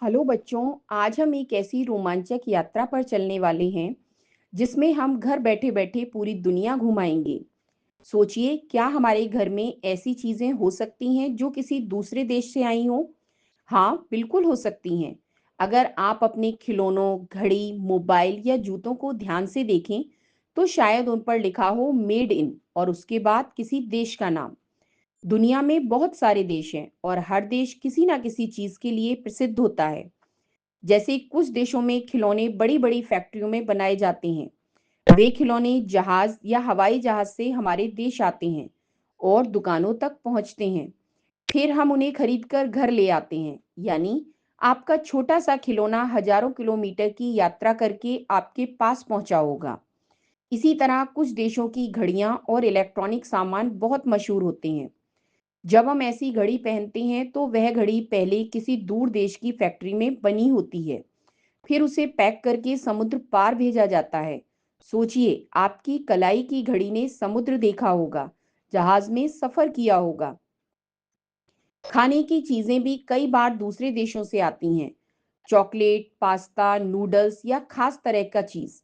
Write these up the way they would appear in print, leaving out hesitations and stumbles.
Hello बच्चों। आज हम एक ऐसी रोमांचक यात्रा पर चलने वाले हैं जिसमें हम घर बैठे बैठे पूरी दुनिया घुमाएंगे। सोचिए, क्या हमारे घर में ऐसी चीजें हो सकती हैं जो किसी दूसरे देश से आई हों? हाँ, बिल्कुल हो सकती हैं। अगर आप अपने खिलौनों, घड़ी, मोबाइल या जूतों को ध्यान से देखें, तो शायद उन पर लिखा हो मेड इन और उसके बाद किसी देश का नाम। दुनिया में बहुत सारे देश हैं और हर देश किसी ना किसी चीज के लिए प्रसिद्ध होता है। जैसे कुछ देशों में खिलौने बड़ी-बड़ी फैक्ट्रियों में बनाए जाते हैं। वे खिलौने जहाज या हवाई जहाज से हमारे देश आते हैं और दुकानों तक पहुंचते हैं। फिर हम उन्हें खरीदकर घर ले आते हैं। यानी आपका छोटा सा खिलौना हजारों किलोमीटर की यात्रा करके आपके पास पहुंचा होगा। इसी तरह कुछ देशों की घड़ियां और इलेक्ट्रॉनिक सामान बहुत मशहूर होते हैं। जब हम ऐसी घड़ी पहनते हैं तो वह घड़ी पहले किसी दूर देश की फैक्ट्री में बनी होती है। फिर उसे पैक करके समुद्र पार भेजा जाता है। सोचिए, आपकी कलाई की घड़ी ने समुद्र देखा होगा, जहाज में सफर किया होगा। खाने की चीजें भी कई बार दूसरे देशों से आती हैं। चॉकलेट, पास्ता, नूडल्स या खास तरह का चीज,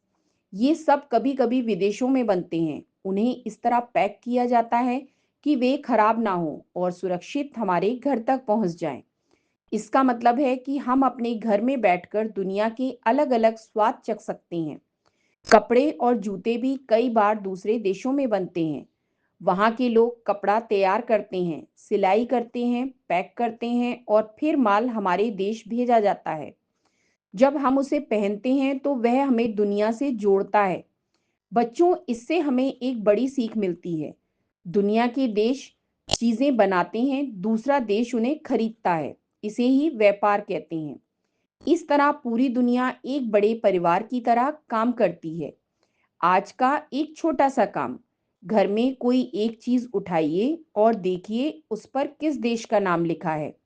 ये सब कभी-कभी विदेशों में बनते हैं। उन्हें इस तरह पैक किया जाता है कि वे खराब ना हो और सुरक्षित हमारे घर तक पहुंच जाएं। इसका मतलब है कि हम अपने घर में बैठकर दुनिया के अलग-अलग स्वाद चख सकते हैं। कपड़े और जूते भी कई बार दूसरे देशों में बनते हैं। वहाँ के लोग कपड़ा तैयार करते हैं, सिलाई करते हैं, पैक करते हैं और फिर माल हमारे देश भेजा जाता है। जब हम उसे पहनते हैं तो वह हमें दुनिया से जोड़ता है। बच्चों, इससे हमें एक बड़ी सीख मिलती है। दुनिया के देश चीजें बनाते हैं, दूसरा देश उन्हें खरीदता है। इसे ही व्यापार कहते हैं। इस तरह पूरी दुनिया एक बड़े परिवार की तरह काम करती है। आज का एक छोटा सा काम, घर में कोई एक चीज उठाइए और देखिए उस पर किस देश का नाम लिखा है।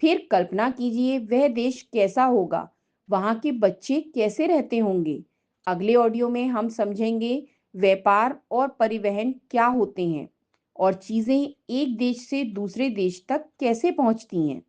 फिर कल्पना कीजिए वह देश कैसा होगा, वहाँ के बच्चे कैसे रहते होंगे। अगले ऑडियो में हम समझेंगे व्यापार और परिवहन क्या होते हैं और चीजें एक देश से दूसरे देश तक कैसे पहुँचती हैं।